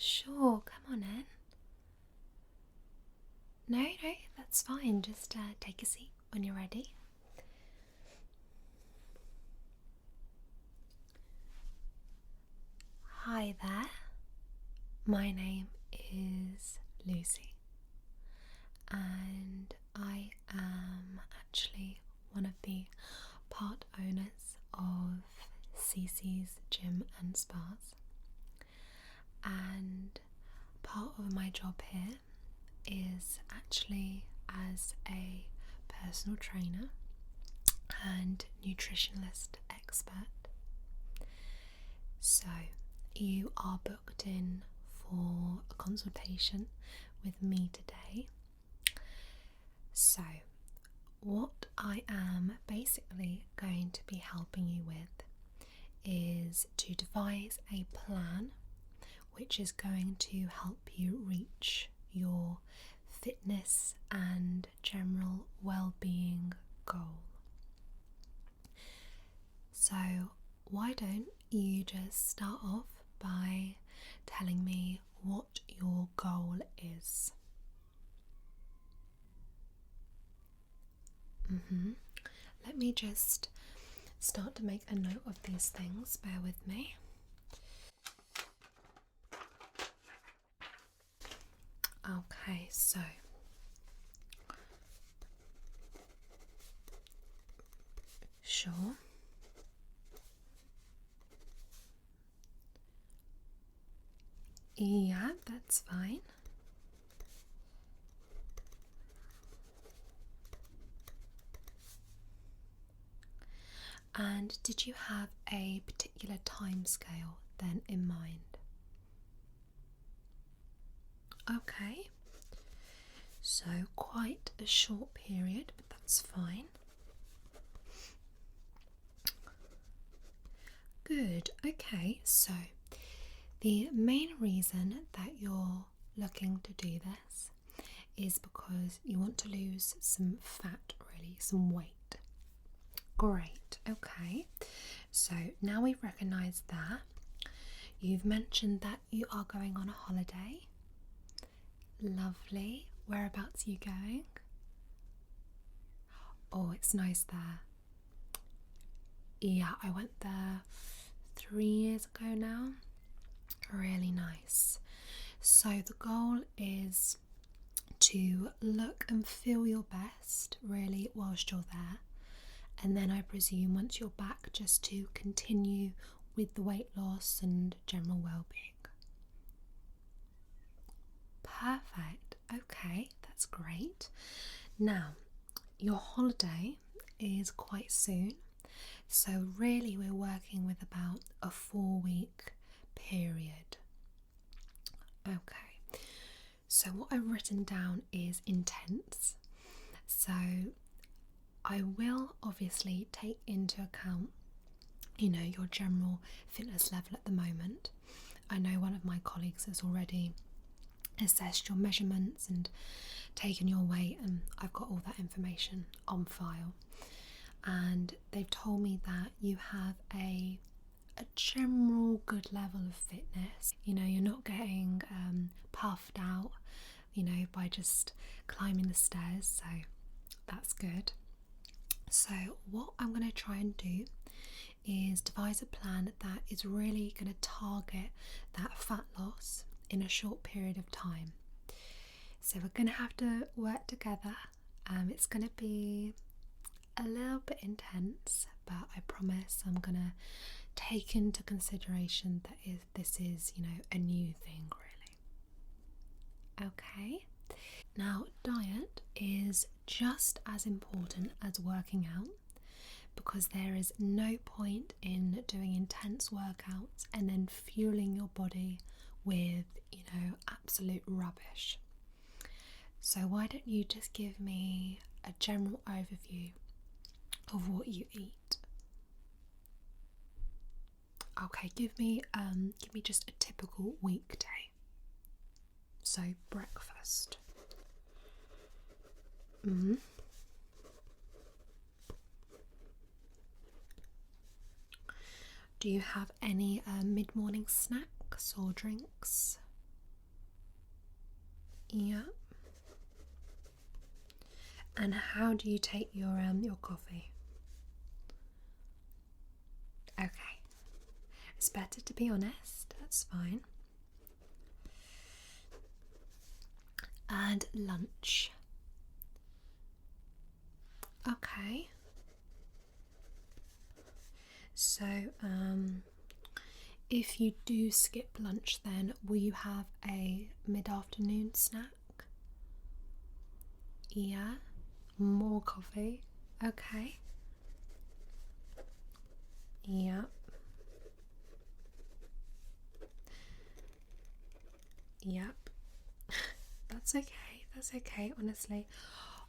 Sure, come on in. No, that's fine. Just take a seat when you're ready. Hi there. My name is Lucy, and I am actually one of the part owners of CC's Gym and Spas. And part of my job here is actually as a personal trainer and nutritionalist expert. So you are booked in for a consultation with me today. So what I am basically going to be helping you with is to devise a plan which is going to help you reach your fitness and general well-being goal. So why don't you just start off by telling me what your goal is? Let me just start to make a note of these things. Bear with me. Okay, so sure. Yeah, that's fine. And did you have a particular time scale then in mind? Okay, so quite a short period, but that's fine. Good, okay, so the main reason that you're looking to do this is because you want to lose some fat, really, some weight. Great, okay, so now we've recognised that. You've mentioned that you are going on a holiday. Lovely. Whereabouts are you going? Oh, it's nice there. Yeah, I went there 3 years ago now. Really nice. So the goal is to look and feel your best, really, whilst you're there. And then I presume once you're back, just to continue with the weight loss and general well-being. Perfect. Okay, that's great. Now, your holiday is quite soon, so really we're working with about a 4-week period. Okay, so what I've written down is intense. So I will obviously take into account, your general fitness level at the moment. I know one of my colleagues has already assessed your measurements and taken your weight, and I've got all that information on file. And they've told me that you have a general good level of fitness. You're not getting puffed out, by just climbing the stairs, so that's good. So what I'm going to try and do is devise a plan that is really going to target that fat loss in a short period of time. So we're going to have to work together. It's going to be a little bit intense, but I promise I'm going to take into consideration that this is, a new thing, really. Okay. Now, diet is just as important as working out, because there is no point in doing intense workouts and then fueling your body with, absolute rubbish. So why don't you just give me a general overview of what you eat? Okay, give me just a typical weekday. So breakfast. Do you have any mid-morning snacks or drinks? Yeah. And how do you take your coffee? Okay. It's better to be honest, that's fine. And lunch. Okay. So, if you do skip lunch, then will you have a mid-afternoon snack? Yeah. More coffee. Okay. Yeah. Yep. That's okay. That's okay, honestly.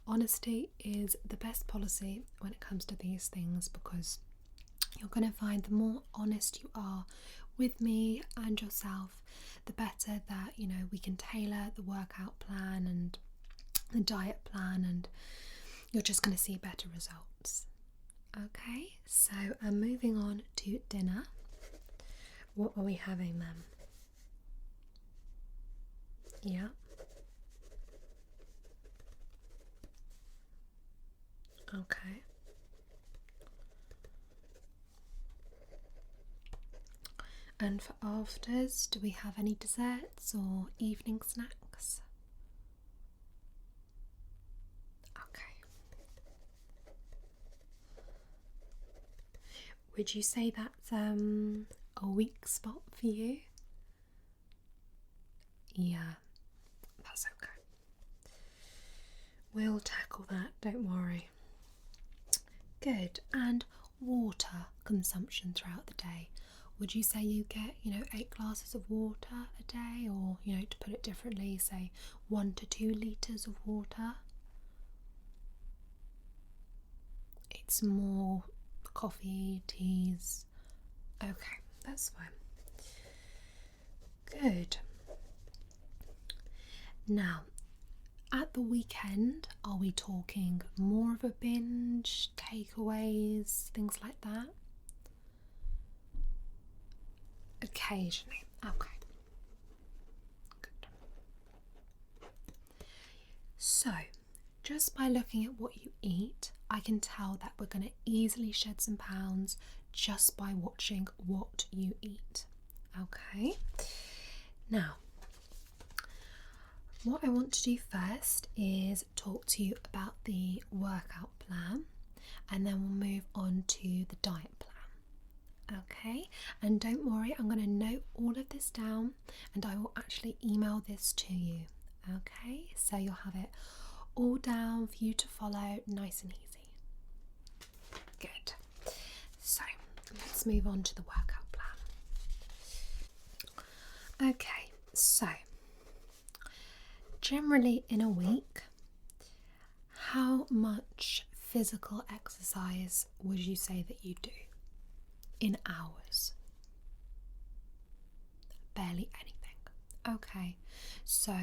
Honesty is the best policy when it comes to these things, because you're going to find the more honest you are with me and yourself, the better that, we can tailor the workout plan and the diet plan, and you're just going to see better results. Okay, so I'm moving on to dinner. What are we having then? Yeah. Okay. And for afters, do we have any desserts or evening snacks? Okay. Would you say that's a weak spot for you? Yeah, that's okay. We'll tackle that, don't worry. Good. And water consumption throughout the day. Would you say you get, 8 glasses of water a day, or, to put it differently, say 1 to 2 litres of water? It's more coffee, teas. Okay, that's fine. Good. Now, at the weekend, are we talking more of a binge, takeaways, things like that? Occasionally. Okay. Good. So, just by looking at what you eat, I can tell that we're going to easily shed some pounds just by watching what you eat. Okay. Now, what I want to do first is talk to you about the workout plan, and then we'll move on to the diet plan. Okay, and don't worry, I'm going to note all of this down and I will actually email this to you. Okay, so you'll have it all down for you to follow, nice and easy. Good. So let's move on to the workout plan. Okay, so generally in a week, how much physical exercise would you say that you do in hours? Barely anything. Okay, so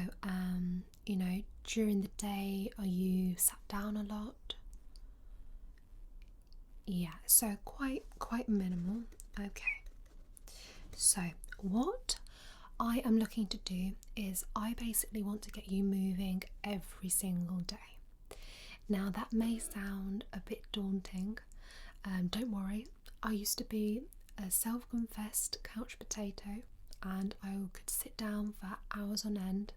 during the day, are you sat down a lot? Yeah, so quite minimal. Okay, so what I am looking to do is I basically want to get you moving every single day. Now that may sound a bit daunting. Don't worry, I used to be a self-confessed couch potato and I could sit down for hours on end,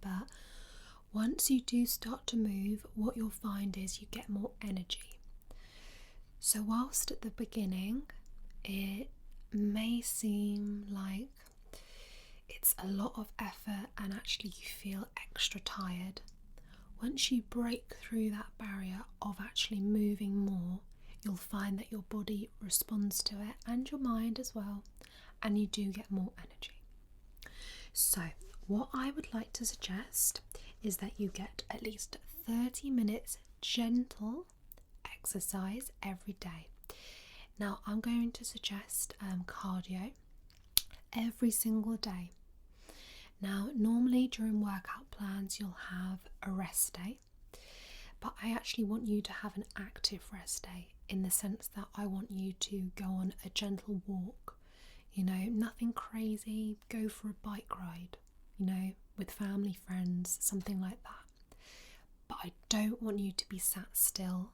but once you do start to move, what you'll find is you get more energy. So whilst at the beginning it may seem like it's a lot of effort and actually you feel extra tired, once you break through that barrier of actually moving more, you'll find that your body responds to it and your mind as well, and you do get more energy. So what I would like to suggest is that you get at least 30 minutes gentle exercise every day. Now I'm going to suggest cardio every single day. Now normally during workout plans you'll have a rest day, but I actually want you to have an active rest day, in the sense that I want you to go on a gentle walk, nothing crazy, go for a bike ride, with family, friends, something like that. But I don't want you to be sat still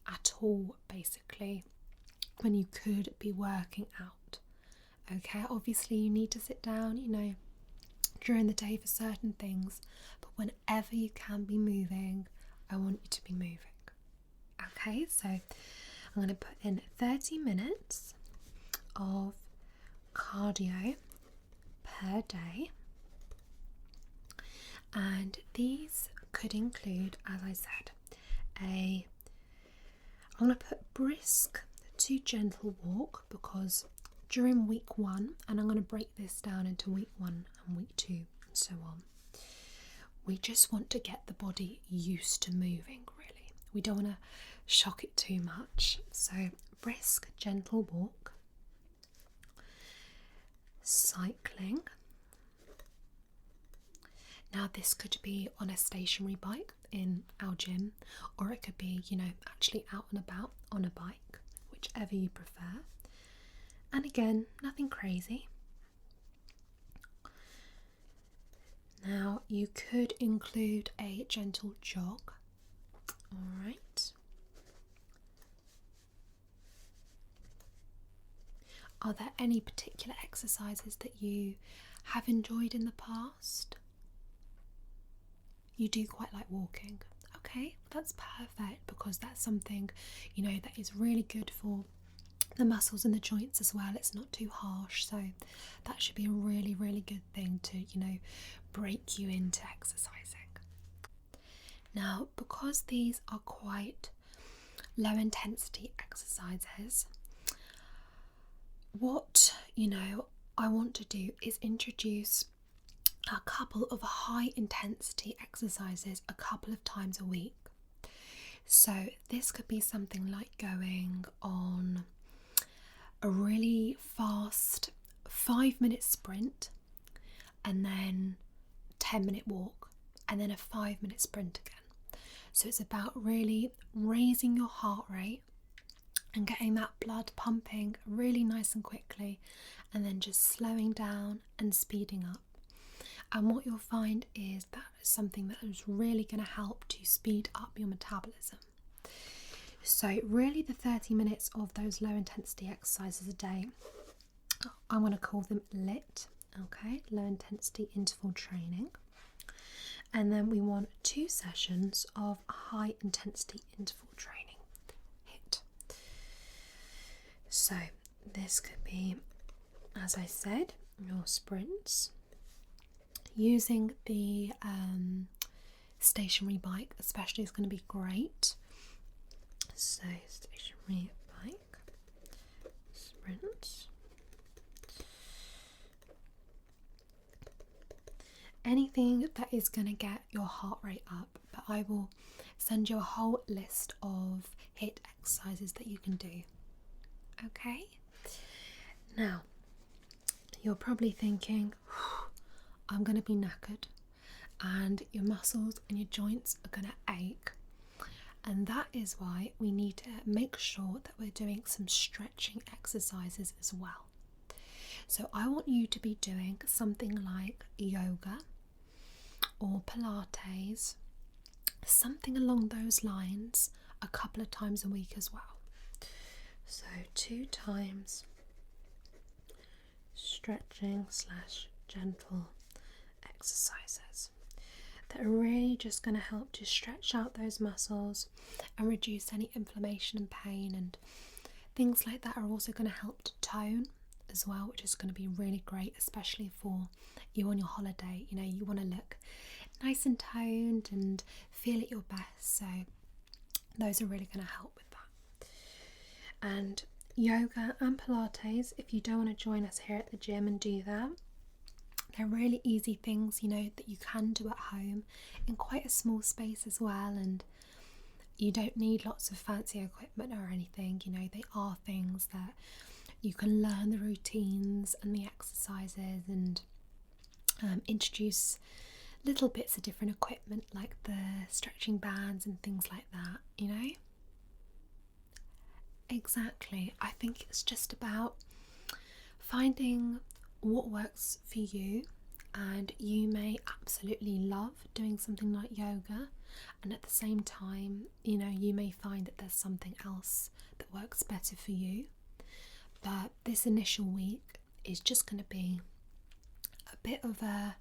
at all, basically, when you could be working out. Okay, obviously you need to sit down, during the day for certain things, but whenever you can be moving, I want you to be moving. Okay, so I'm going to put in 30 minutes of cardio per day, and these could include, as I said, I'm going to put brisk to gentle walk, because during week 1, and I'm going to break this down into week 1 and week 2 and so on, we just want to get the body used to moving, really. We don't want to shock it too much. So brisk, gentle walk, cycling. Now this could be on a stationary bike in our gym, or it could be, actually out and about on a bike, whichever you prefer. And again, nothing crazy. Now you could include a gentle jog. All right. Are there any particular exercises that you have enjoyed in the past? You do quite like walking. Okay, that's perfect, because that's something, that is really good for the muscles and the joints as well. It's not too harsh, so that should be a really, really good thing to, break you into exercising. Now, because these are quite low intensity exercises, what I want to do is introduce a couple of high intensity exercises a couple of times a week. So this could be something like going on a really fast 5-minute sprint, and then 10-minute walk, and then a 5-minute sprint again. So it's about really raising your heart rate and getting that blood pumping really nice and quickly, and then just slowing down and speeding up. And what you'll find is that is something that is really going to help to speed up your metabolism. So really the 30 minutes of those low intensity exercises a day, I'm going to call them LIIT, okay, low intensity interval training. And then we want 2 sessions of high intensity interval training, HIIT. So this could be, as I said, your sprints. Using the stationary bike especially is going to be great. So stationary bike, sprints. Anything that is going to get your heart rate up, but I will send you a whole list of HIIT exercises that you can do. Okay? Now, you're probably thinking, I'm going to be knackered, and your muscles and your joints are going to ache. And that is why we need to make sure that we're doing some stretching exercises as well. So I want you to be doing something like yoga or Pilates, something along those lines, a couple of times a week as well. So 2 times stretching / gentle exercises that are really just going to help to stretch out those muscles and reduce any inflammation and pain, and things like that are also going to help to tone as well, which is going to be really great, especially for you on your holiday. You want to look nice and toned and feel at your best, so those are really going to help with that. And yoga and Pilates, if you don't want to join us here at the gym and do that, they're really easy things, that you can do at home in quite a small space as well, and you don't need lots of fancy equipment or anything. They are things that you can learn the routines and the exercises, and introduce little bits of different equipment like the stretching bands and things like that, Exactly. I think it's just about finding what works for you and you may absolutely love doing something like yoga, and at the same time, you may find that there's something else that works better for you. But this initial week is just going to be a bit of a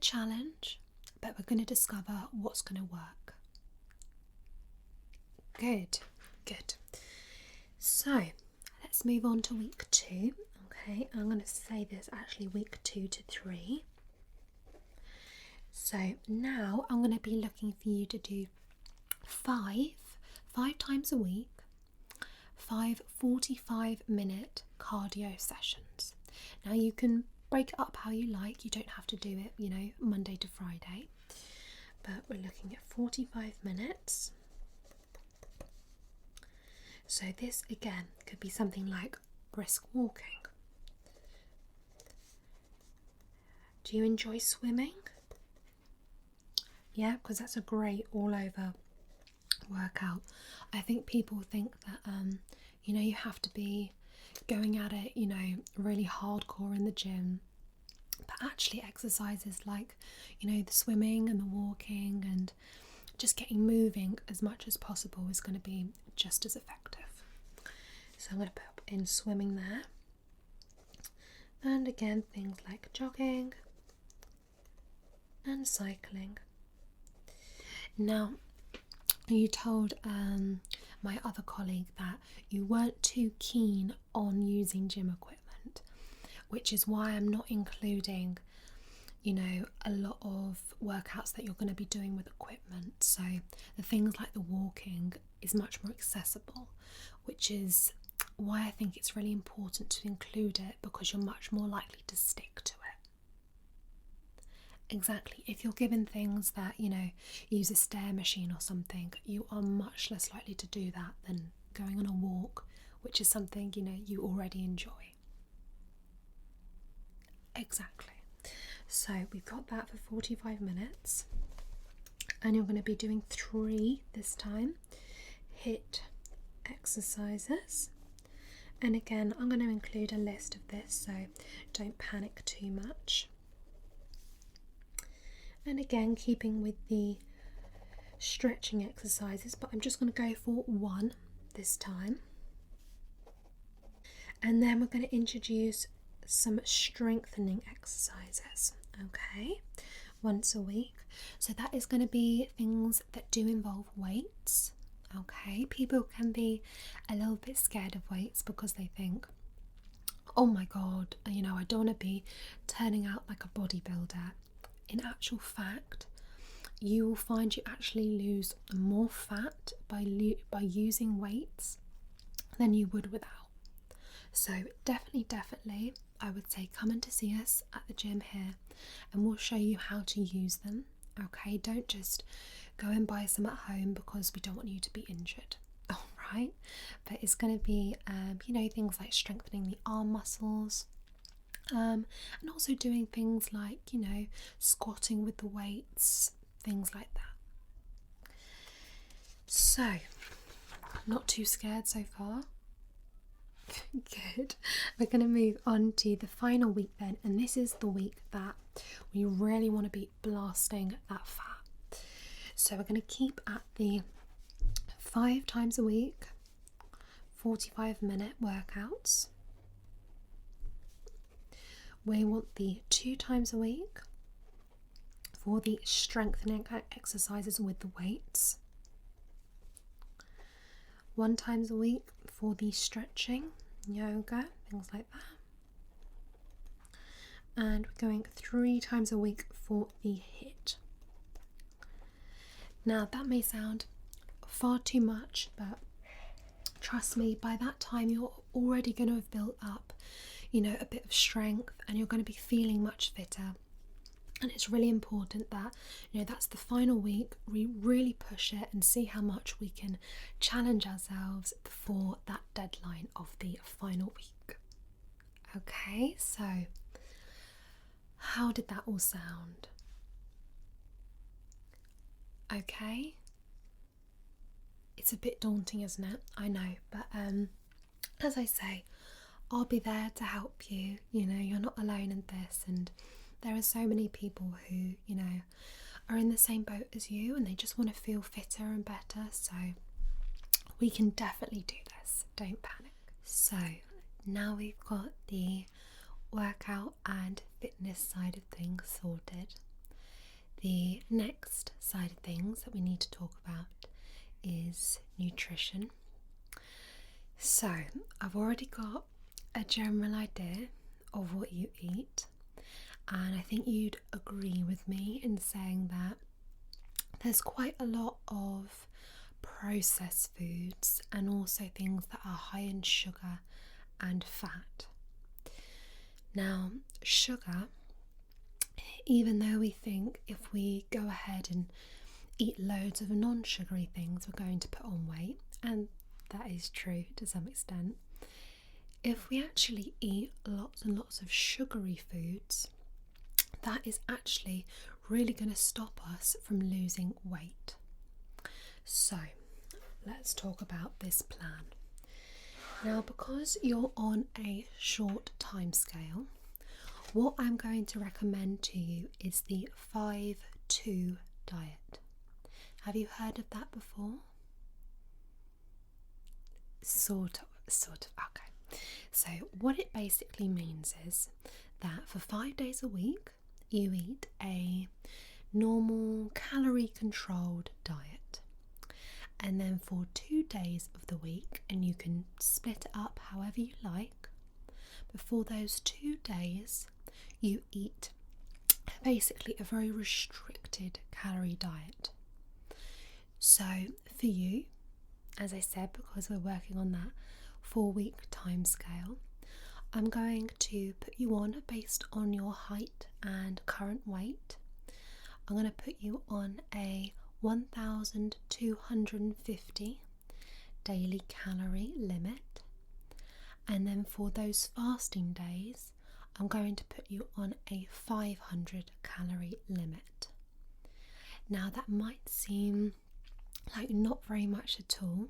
challenge, but we're going to discover what's going to work. Good. So let's move on to week 2. Okay, I'm going to say this actually week 2 to 3. So now I'm going to be looking for you to do five times a week, 5 45-minute cardio sessions. Now you can break it up how you like. You don't have to do it, Monday to Friday. But we're looking at 45 minutes. So this again could be something like brisk walking. Do you enjoy swimming? Yeah, because that's a great all-over workout. I think people think that you have to be going at it, really hardcore in the gym. But actually exercises like, the swimming and the walking and just getting moving as much as possible is going to be just as effective. So I'm going to put in swimming there. And again, things like jogging and cycling. Now, you told my other colleague that you weren't too keen on using gym equipment, which is why I'm not including, a lot of workouts that you're going to be doing with equipment. So the things like the walking is much more accessible, which is why I think it's really important to include it, because you're much more likely to stick to it. Exactly. If you're given things that, use a stair machine or something, you are much less likely to do that than going on a walk, which is something, you already enjoy. Exactly. So we've got that for 45 minutes. And you're going to be doing 3 this time. HIIT exercises. And again, I'm going to include a list of this, so don't panic too much. And again, keeping with the stretching exercises, but I'm just going to go for 1 this time. And then we're going to introduce some strengthening exercises, okay, once a week. So that is going to be things that do involve weights, okay. People can be a little bit scared of weights because they think, oh my god, I don't want to be turning out like a bodybuilder. In actual fact, you will find you actually lose more fat by using weights than you would without. So definitely, I would say come in to see us at the gym here and we'll show you how to use them, okay? Don't just go and buy some at home because we don't want you to be injured, all right? But it's going to be, things like strengthening the arm muscles, and also doing things like, squatting with the weights, things like that. So, not too scared so far? Good. We're going to move on to the final week then, and this is the week that we really want to be blasting that fat. So we're going to keep at the 5 times a week, 45-minute workouts. We want the 2 times a week for the strengthening exercises with the weights. 1 times a week for the stretching, yoga, things like that. And we're going 3 times a week for the HIIT. Now that may sound far too much, but trust me, by that time you're already going to have built up, a bit of strength, and you're going to be feeling much fitter. And it's really important that, that's the final week. We really push it and see how much we can challenge ourselves before that deadline of the final week. Okay, so how did that all sound? Okay. It's a bit daunting, isn't it? I know, but as I say, I'll be there to help you. You're not alone in this, and there are so many people who, are in the same boat as you and they just want to feel fitter and better. So we can definitely do this. Don't panic. So now we've got the workout and fitness side of things sorted. The next side of things that we need to talk about is nutrition. So I've already got a general idea of what you eat, and I think you'd agree with me in saying that there's quite a lot of processed foods and also things that are high in sugar and fat. Now, sugar, even though we think if we go ahead and eat loads of non-sugary things we're going to put on weight, and that is true to some extent, if we actually eat lots and lots of sugary foods, that is actually really going to stop us from losing weight. So let's talk about this plan. Now, because you're on a short time scale, what I'm going to recommend to you is the 5-2 diet. Have you heard of that before? Sort of. Okay. So what it basically means is that for 5 days a week, you eat a normal calorie controlled diet. And then for 2 days of the week, and you can split it up however you like, but for those 2 days, you eat basically a very restricted calorie diet. So for you, as I said, because we're working on that 4-week time scale, I'm going to put you on based on your height and current weight. I'm going to put you on a 1,250 daily calorie limit, and then for those fasting days I'm going to put you on a 500 calorie limit. Now that might seem like not very much at all,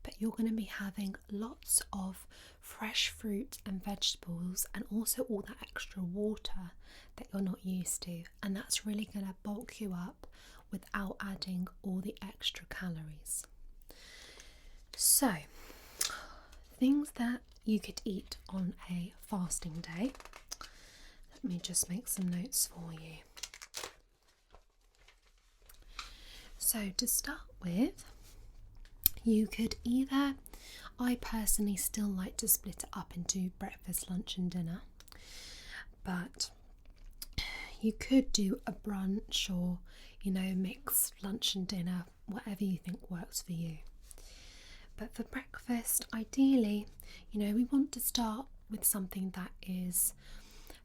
but you're going to be having lots of fresh fruit and vegetables and also all that extra water that you're not used to, and that's really going to bulk you up without adding all the extra calories. So, things that you could eat on a fasting day. Let me just make some notes for you. So to start with, you could either, I personally still like to split it up into breakfast, lunch and dinner, but you could do a brunch or, mix lunch and dinner, whatever you think works for you. But for breakfast, ideally, we want to start with something that is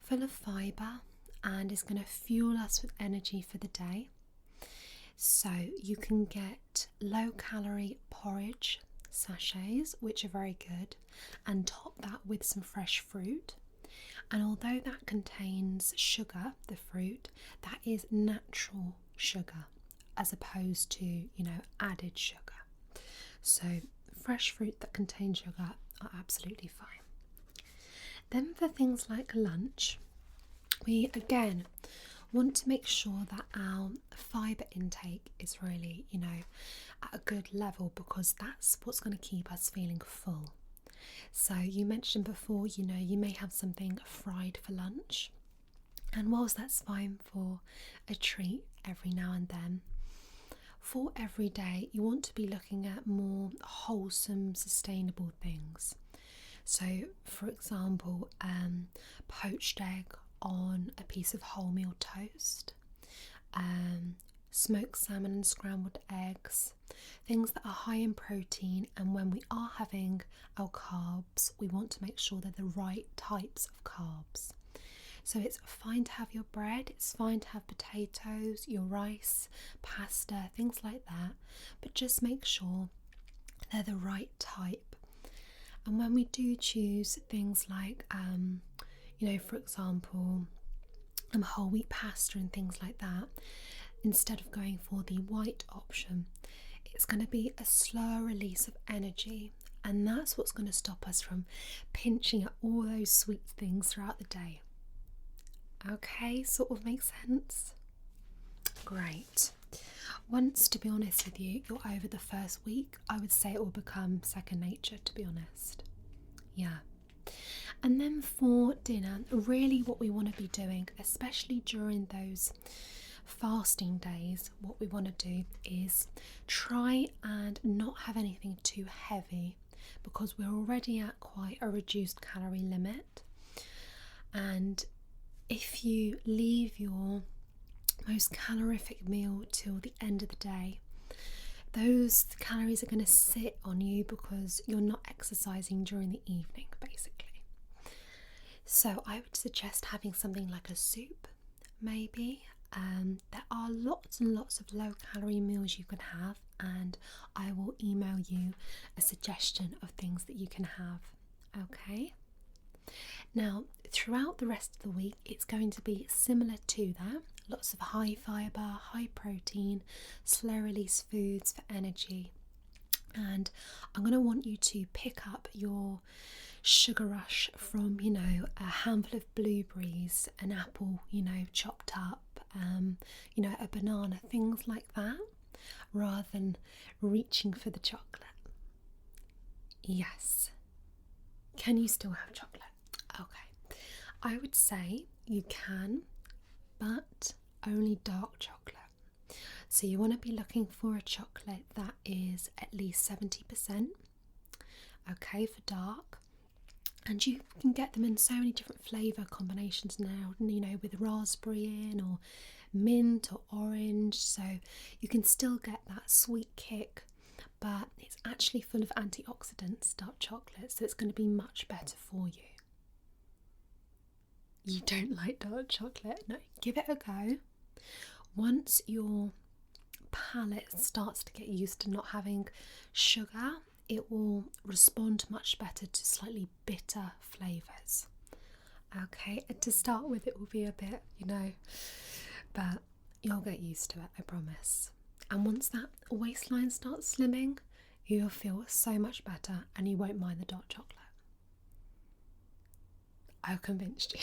full of fibre and is going to fuel us with energy for the day. So you can get low-calorie porridge sachets, which are very good, and top that with some fresh fruit. And although that contains sugar, the fruit, that is natural sugar as opposed to, added sugar. So fresh fruit that contains sugar are absolutely fine. Then for things like lunch, we again want to make sure that our fibre intake is really, at a good level, because that's what's going to keep us feeling full. So you mentioned before, you may have something fried for lunch, and whilst that's fine for a treat every now and then, for every day you want to be looking at more wholesome, sustainable things. So for example, poached egg on a piece of wholemeal toast, smoked salmon and scrambled eggs, things that are high in protein, and when we are having our carbs, we want to make sure they're the right types of carbs. So it's fine to have your bread, it's fine to have potatoes, your rice, pasta, things like that, but just make sure they're the right type. And when we do choose things like, for example, whole wheat pasta and things like that, instead of going for the white option, it's going to be a slower release of energy, and that's what's going to stop us from pinching at all those sweet things throughout the day. Okay, sort of makes sense. Great. Once, to be honest with you, you're over the first week, I would say it will become second nature, to be honest. Yeah. And then for dinner, really what we want to be doing, especially during those fasting days, what we want to do is try and not have anything too heavy, because we're already at quite a reduced calorie limit. And if you leave your most calorific meal till the end of the day, those calories are going to sit on you because you're not exercising during the evening, basically. So I would suggest having something like a soup, maybe. There are lots and lots of low calorie meals you can have, and I will email you a suggestion of things that you can have. Okay? Now, throughout the rest of the week, it's going to be similar to that. Lots of high fibre, high protein, slow release foods for energy. And I'm going to want you to pick up your sugar rush from, a handful of blueberries, an apple, chopped up, a banana, things like that, rather than reaching for the chocolate. Yes. Can you still have chocolate? Okay. I would say you can, but only dark chocolate. So you want to be looking for a chocolate that is at least 70%, okay, for dark. And you can get them in so many different flavour combinations now, with raspberry in or mint or orange. So you can still get that sweet kick, but it's actually full of antioxidants, dark chocolate, so it's going to be much better for you. You don't like dark chocolate? No, give it a go. Once your palate starts to get used to not having sugar, it will respond much better to slightly bitter flavours. Okay, and to start with it will be a bit, but you'll get used to it, I promise. And once that waistline starts slimming, you'll feel so much better and you won't mind the dark chocolate. I've convinced you.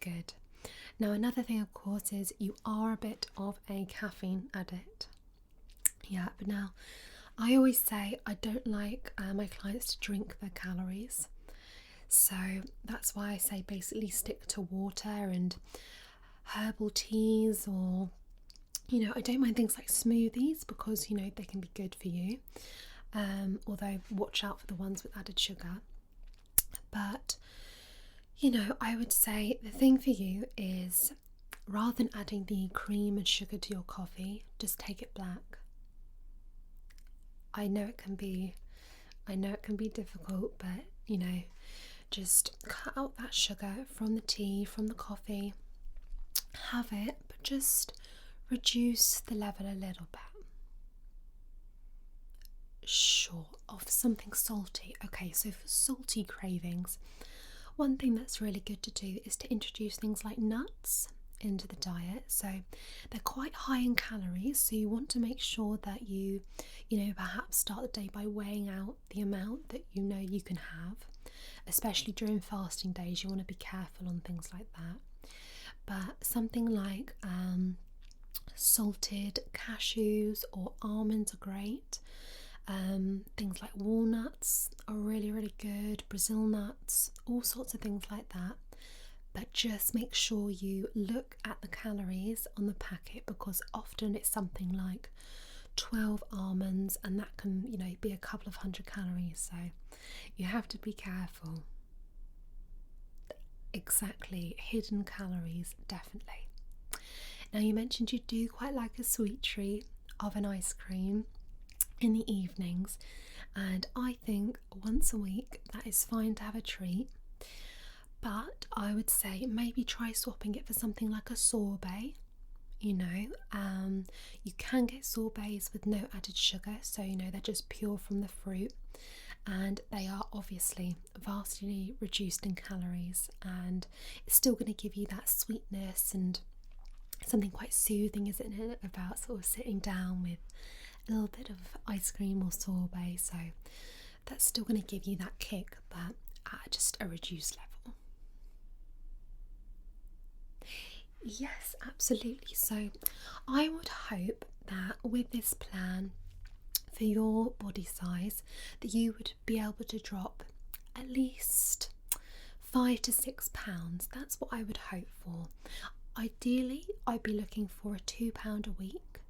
Good. Now, another thing, of course, is you are a bit of a caffeine addict. Yeah, but now I always say I don't like my clients to drink their calories. So that's why I say basically stick to water and herbal teas, or, I don't mind things like smoothies because, they can be good for you. Although watch out for the ones with added sugar. But I would say the thing for you is, rather than adding the cream and sugar to your coffee, just take it black. I know it can be difficult, but just cut out that sugar from the tea, from the coffee. Have it, but just reduce the level a little bit. Sure, of something salty. Okay, so for salty cravings, one thing that's really good to do is to introduce things like nuts into the diet. So they're quite high in calories, so you want to make sure that you perhaps start the day by weighing out the amount that you can have. Especially during fasting days, you want to be careful on things like that. But something like salted cashews or almonds are great. Things like walnuts are really, really good, Brazil nuts, all sorts of things like that. But just make sure you look at the calories on the packet, because often it's something like 12 almonds and that can, be a couple of hundred calories. So you have to be careful. Exactly, hidden calories, definitely. Now, you mentioned you do quite like a sweet treat of an ice cream in the evenings, and I think once a week that is fine to have a treat, but I would say maybe try swapping it for something like a sorbet. You can get sorbets with no added sugar, so they're just pure from the fruit, and they are obviously vastly reduced in calories, and it's still going to give you that sweetness and something quite soothing, isn't it, about sort of sitting down with a little bit of ice cream or sorbet. So that's still going to give you that kick, but at just a reduced level. Yes, absolutely. So I would hope that with this plan for your body size that you would be able to drop at least 5 to 6 pounds. That's what I would hope for. Ideally, I'd be looking for a £2 a week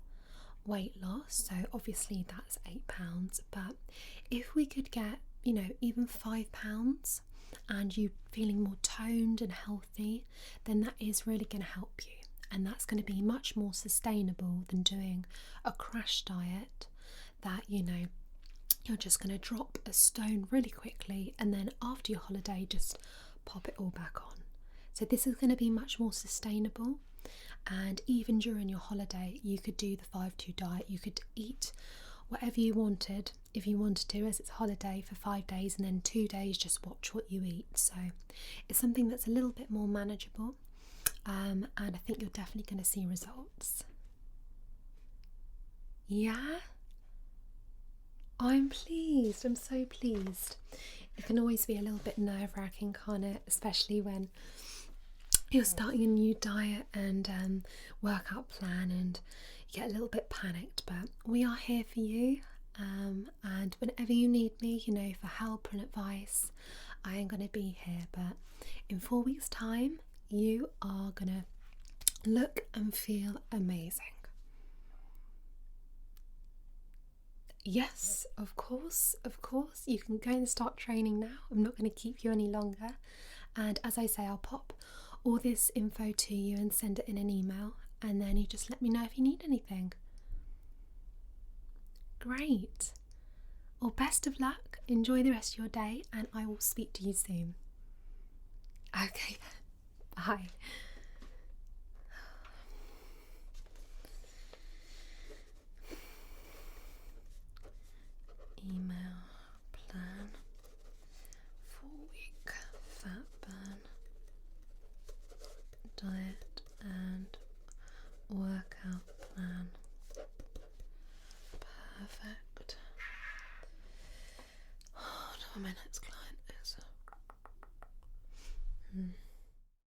weight loss, so obviously that's £8, but if we could get, even £5 and you feeling more toned and healthy, then that is really going to help you, and that's going to be much more sustainable than doing a crash diet that you're just going to drop a stone really quickly and then after your holiday just pop it all back on. So this is going to be much more sustainable, and even during your holiday you could do the 5-2 diet. You could eat whatever you wanted if you wanted to, as it's a holiday for 5 days, and then 2 days just watch what you eat. So it's something that's a little bit more manageable, and I think you're definitely going to see results. Yeah, I'm pleased. I'm so pleased. It can always be a little bit nerve-wracking, can't it? Especially when you're starting a new diet and workout plan, and you get a little bit panicked. But we are here for you, and whenever you need me, for help and advice, I am going to be here. But in 4 weeks' time, you are going to look and feel amazing. Yes, of course, you can go and start training now. I'm not going to keep you any longer, and as I say, I'll pop all this info to you and send it in an email, and then you just let me know if you need anything. Great. Well, best of luck, enjoy the rest of your day, and I will speak to you soon. Okay, bye. Email plan, 4-week fat burn diet and workout plan. Perfect. Oh, 12 minutes.